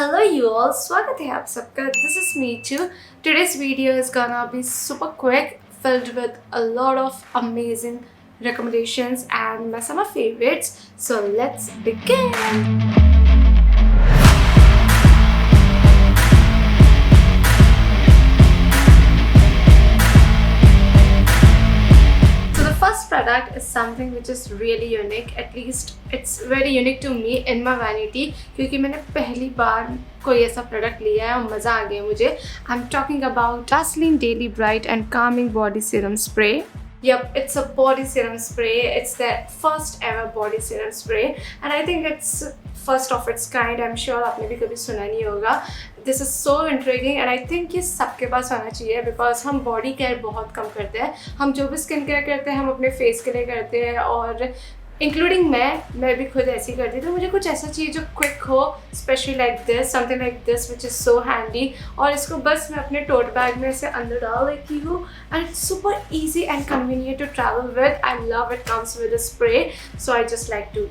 Hello you all, स्वागत है आप सबका. This is me too. Today's video is gonna be super quick, filled with a lot of amazing recommendations and my summer favorites. So let's begin. First product is something which is really unique. At least it's very unique to me in my vanity क्योंकि मैंने पहली बार कोई ऐसा product लिया है और मज़ा आ गया मुझे. I'm talking about Vaseline Daily Bright and Calming Body Serum Spray. Yep, it's a body serum spray. It's the first ever body serum spray and I think it's first of its kind. I'm sure आपने भी कभी सुना नहीं होगा. This is so intriguing and I think ये सबके पास होना चाहिए because हम body care बहुत कम करते हैं. हम जो भी स्किन केयर करते हैं हम अपने फेस के लिए करते हैं और इंक्लूडिंग मैं भी खुद ऐसी करती हूँ. तो मुझे कुछ ऐसा चाहिए जो क्विक हो, specially like this, something like this which is so handy. और इसको बस मैं अपने टोट बैग में से अंदर डाल देती हूँ and it's super easy and convenient to travel with. I love it comes with a spray, so I just like to.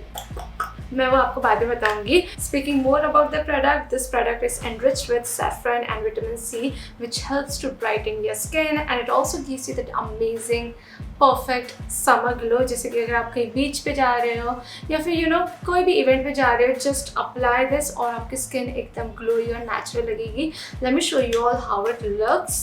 मैं वो आपको बाद में बताऊंगी. Speaking more about the product, this product is enriched with saffron and vitamin C which helps to brighten your skin and it also gives you that amazing perfect summer glow. जैसे कि अगर आप कहीं बीच पे जा रहे हो या फिर कोई भी इवेंट पे जा रहे हो, just apply this और आपकी स्किन एकदम glowy और natural लगेगी. Let me show you all how it looks.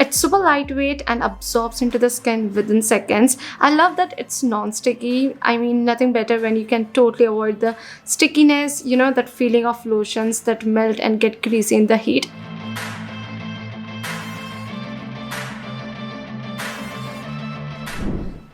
It's super lightweight and absorbs into the skin within seconds. I love that it's non-sticky. I mean, nothing better when you can totally avoid the stickiness, that feeling of lotions that melt and get greasy in the heat.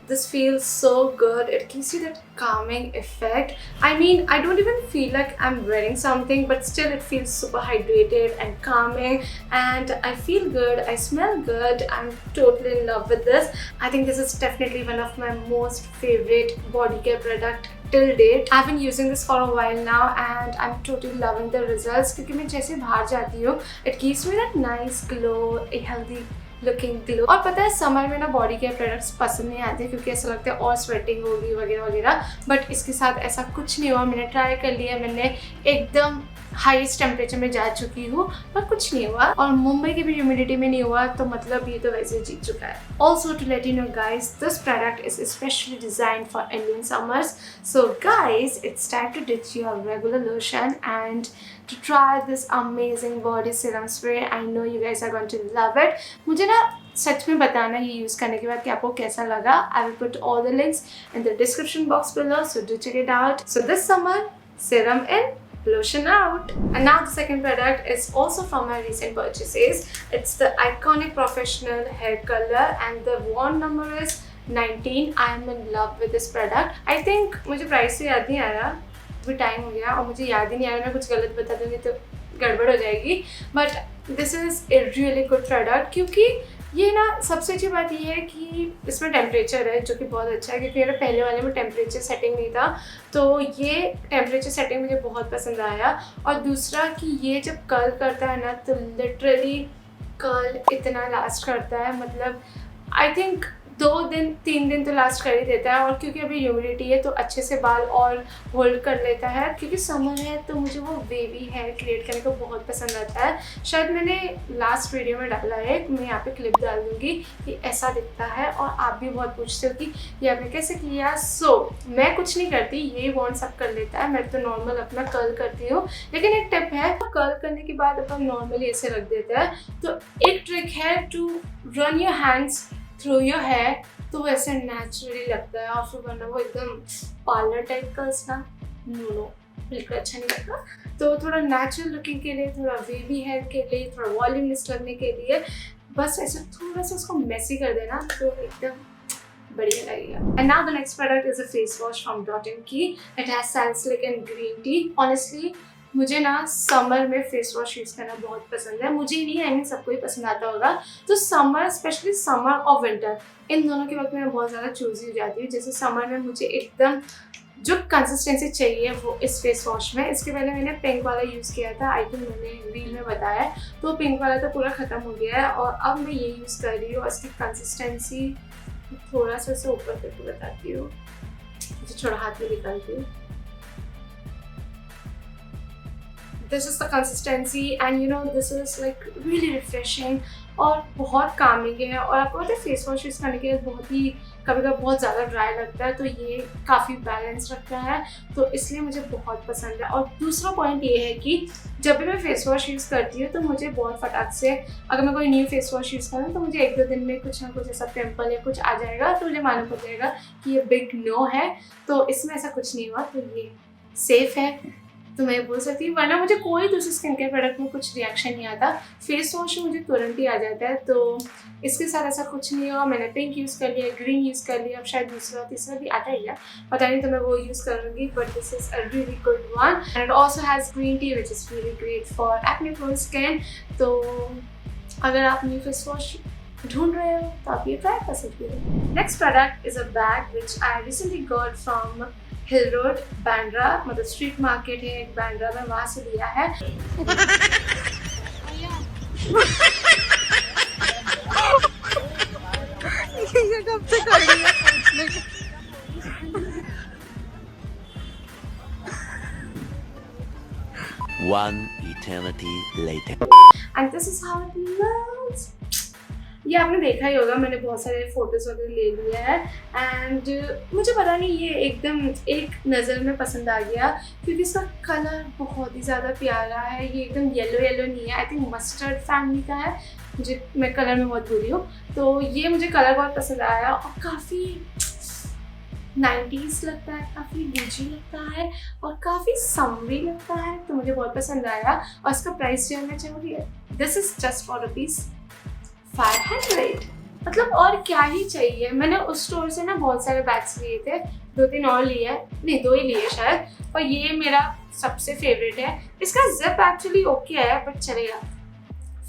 This feels so good. It gives you that calming effect. I mean, I don't even feel like I'm wearing something, but still it feels super hydrated and calming and I feel good. I smell good. I'm totally in love with this. I think this is definitely one of my most favorite body care product till date. I've been using this for a while now and I'm totally loving the results क्योंकि मैं जैसे बाहर जाती हूँ, it gives me that nice glow, a healthy looking glow. और पता है summer में ना बॉडी केयर प्रोडक्ट्स पसंद नहीं आते क्योंकि ऐसा लगता है और स्वेटिंग होगी वगैरह वगैरह, बट इसके साथ ऐसा कुछ नहीं हुआ. मैंने ट्राई कर लिया, मैंने एकदम हाईएस्ट टेम्परेचर में जा चुकी हूँ पर कुछ नहीं हुआ और मुंबई की भी ह्यूमिडिटी में नहीं हुआ, तो मतलब ये तो वैसे जीत चुका है. Also to let you know guys, this product is specially designed for Indian summers. So guys, it's time to ditch your regular lotion and to try this amazing body serum spray. I know you guys are going to love it. मुझे ना सच में बताना ये use करने के बाद कि आपको कैसा लगा. I will put all the links in the description box below, so do check it out. So this summer, serum in, lotion out. And now the second product is also from my recent purchases. It's the iconic Professional hair color and the wand number is 19. I am in love with this product. I think मुझे price से याद नहीं आ रहा, भी time हो गया और मुझे याद ही नहीं आ रहा. मैं कुछ गलत बता दूँगी तो गड़बड़ हो जाएगी, but this is a really good product क्योंकि ये ना सबसे अच्छी बात ये है कि इसमें टेम्परेचर है जो कि बहुत अच्छा है क्योंकि मेरे पहले वाले में टेम्परेचर सेटिंग नहीं था, तो ये टेम्परेचर सेटिंग मुझे बहुत पसंद आया. और दूसरा कि ये जब कर्ल करता है ना तो लिटरली कर्ल इतना लास्ट करता है, मतलब आई थिंक 2 दिन 3 दिन तो लास्ट कर ही देता है. और क्योंकि अभी ह्यूमिडिटी है तो अच्छे से बाल और होल्ड कर लेता है. क्योंकि समर है तो मुझे वो वेवी हेयर क्रिएट करने को बहुत पसंद आता है. शायद मैंने लास्ट वीडियो में डाला है, मैं यहाँ पे क्लिप डाल दूँगी कि ऐसा दिखता है और आप भी बहुत पूछते हो कि ये आपने कैसे किया. सो मैं कुछ नहीं करती, ये वॉन्ड सब कर लेता है. मैं तो नॉर्मल अपना कर्ल करती हूँ, लेकिन एक टिप है, कर्ल करने के बाद अपन नॉर्मली ऐसे रख देते हैं, तो एक ट्रिक है to run your hands through your hair, तो वैसे नेचुरली लगता है. और फिर वरना वो एकदम पार्लर टाइप का ना, नो बिल्कुल अच्छा नहीं लगता. तो थोड़ा नेचुरल लुकिंग के लिए, थोड़ा वेवी हेयर के लिए, थोड़ा वॉल्यूमलेस लगने के लिए बस ऐसे थोड़ा सा उसको मेसी कर देना तो एकदम बढ़िया लगेगा. And now the next product is a face wash from Dot and Key. It has salicylic and green tea. Honestly मुझे ना समर में फेस वॉश यूज़ करना बहुत पसंद है. मुझे ही नहीं, आई मीन सबको ही पसंद आता होगा. तो समर, स्पेशली समर और विंटर, इन दोनों के वक्त में बहुत ज़्यादा चूज़ी हो जाती हूँ. जैसे समर में मुझे एकदम जो कंसिस्टेंसी चाहिए वो इस फेस वॉश में. इसके पहले मैंने पिंक वाला यूज़ किया था, आई थिंक मैंने रील में बताया, तो पिंक वाला तो पूरा ख़त्म हो गया है और अब मैं ये यूज़ कर रही हूँ. इसकी कंसिस्टेंसी थोड़ा सा से ऊपर करके बताती हूँ, मुझे थोड़ा हाथ में निकालती हूँ. This is the consistency and you know this is like really refreshing और बहुत कामिंग है। और आपको पता है फेस वॉश यूज़ करने के बाद बहुत ही कभी कभी बहुत ज़्यादा ड्राई लगता है, तो ये काफ़ी बैलेंस रखता है, तो इसलिए मुझे बहुत पसंद है। और दूसरा पॉइंट ये है कि जब भी मैं फेस वॉश यूज़ करती हूँ तो मुझे बहुत फटाक से, अगर मैं कोई न्यू फेस वॉश यूज़ करूँ तो मुझे 1-2 दिन में कुछ ना कुछ ऐसा पिंपल या कुछ आ जाएगा, तो मुझे मालूम पड़ जाएगा कि ये बिग नो है। तो इसमें ऐसा कुछ नहीं हुआ, तो ये सेफ़ है, तो मैं बोल सकती हूँ। वरना मुझे कोई दूसरे स्किन केयर प्रोडक्ट में कुछ रिएक्शन नहीं आता, फेस वॉश में मुझे तुरंत ही आ जाता है। तो इसके साथ ऐसा कुछ नहीं हुआ। मैंने पिंक यूज़ कर लिया, ग्रीन यूज़ कर लिया, अब शायद दूसरा तीसरा भी आता ही है, पता नहीं, तो मैं वो यूज़ करूँगी। But this is a really good one and it also has green tea which is really great for acne prone skin. तो अगर आप न्यू फेस वॉश ढूंढ रहे हो तो आप ये ट्राई कर सकते हो। Next product is a bag which I recently got from hill road Bandra, मतलब स्ट्रीट मार्केट है एक बांद्रा में, वहाँ से लिया है। ये कब से कर रही है पूछने की? One eternity later. And this is how it looks. ये आपने देखा ही होगा, मैंने बहुत सारे फोटोज वगैरह ले लिए हैं एंड मुझे पता नहीं ये एकदम एक नज़र में पसंद आ गया क्योंकि इसका कलर बहुत ही ज़्यादा प्यारा है। ये एकदम येलो येलो नहीं है, आई थिंक मस्टर्ड फैमिली का है, मैं कलर में बहुत बुरी हूँ, तो ये मुझे कलर बहुत पसंद आया और काफ़ी 90s लगता है, काफ़ी बूझी लगता है और काफ़ी समरी लगता है, तो मुझे बहुत पसंद आया। और इसका प्राइस जो है मैं चाहूँगी, दिस इज़ जस्ट फॉर ₹500, मतलब और क्या ही चाहिए। मैंने उस स्टोर से ना बहुत सारे बैग्स लिए थे, 2-3 और लिए, नहीं 2 ही लिए शायद, और ये मेरा सबसे फेवरेट है। इसका जिप एक्चुअली ओके है बट चलेगा,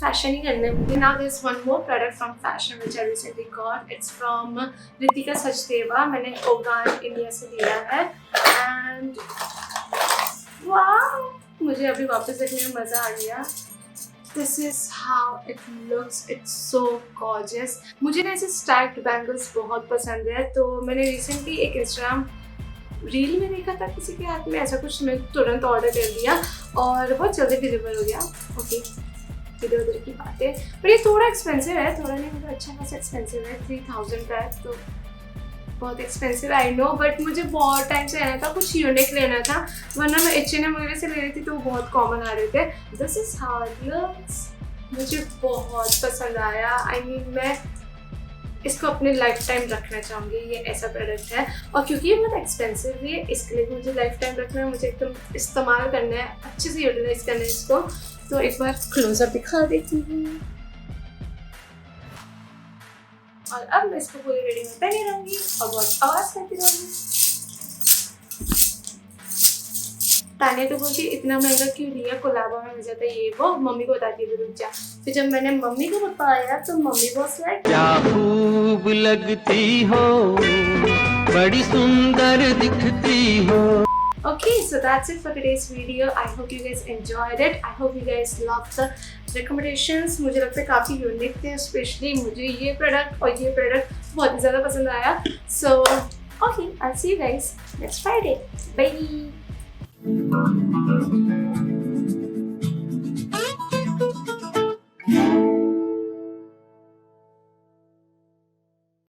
फैशन ही करने मुझे। Now there is one more product from fashion which I recently got, it's from Ritika Sachdeva, मैंने ओगान इंडिया से लिया है एंड वाओ, मुझे अभी वापस देखने में मज़ा आ गया। This is how it looks. It's so gorgeous. मुझे ना ऐसे स्टैक्ड बैंगल्स बहुत पसंद है, तो मैंने रिसेंटली एक इंस्टाग्राम रील में देखा था किसी के हाथ में ऐसा कुछ, मैं तुरंत ऑर्डर कर दिया और बहुत जल्दी डिलीवर हो गया। ओके, इधर उधर की बातें, पर ये थोड़ा एक्सपेंसिव है, थोड़ा नहीं मतलब अच्छा खासा एक्सपेंसिव है, 3000 का है, तो बहुत एक्सपेंसिव आई नो, बट मुझे बहुत टाइम से लेना था, कुछ यूनिक लेना था, वरना मैं H&M वगैरह से ले रही थी तो वो बहुत कॉमन आ रहे थे। This is how it looks, मुझे बहुत पसंद आया। आई मीन मैं इसको अपने लाइफ टाइम रखना चाहूँगी, ये ऐसा प्रोडक्ट है, और क्योंकि ये बहुत एक्सपेंसिव भी है इसके लिए मुझे लाइफ टाइम रखना है, मुझे एकदम इस्तेमाल करना है, अच्छे से यूटिलाइज करना है इसको। तो एक बार क्लोजअप दिखा देती हूँ और अब मैं इसको पूरी रेडी में पहने रहूंगी और बहुत आवाज करती रहूंगी। तानिया तो बोलती इतना महंगा क्यों लिया, कोलाबा में मिल जाता है ये वो, मम्मी को बताती है रुक जा। फिर जब मैंने मम्मी को बताया तो मम्मी बॉस लाइक क्या खूब लगती हो, बड़ी सुंदर दिखती हो। Okay, so that's it for today's video. I hope you guys enjoyed it. I hope you guys loved the recommendations. मुझे लगता है काफ़ी यूनिक थे, स्पेशली मुझे ये प्रोडक्ट और ये प्रोडक्ट बहुत ही ज़्यादा पसंद आया। So, okay, I'll see you guys next Friday. Bye.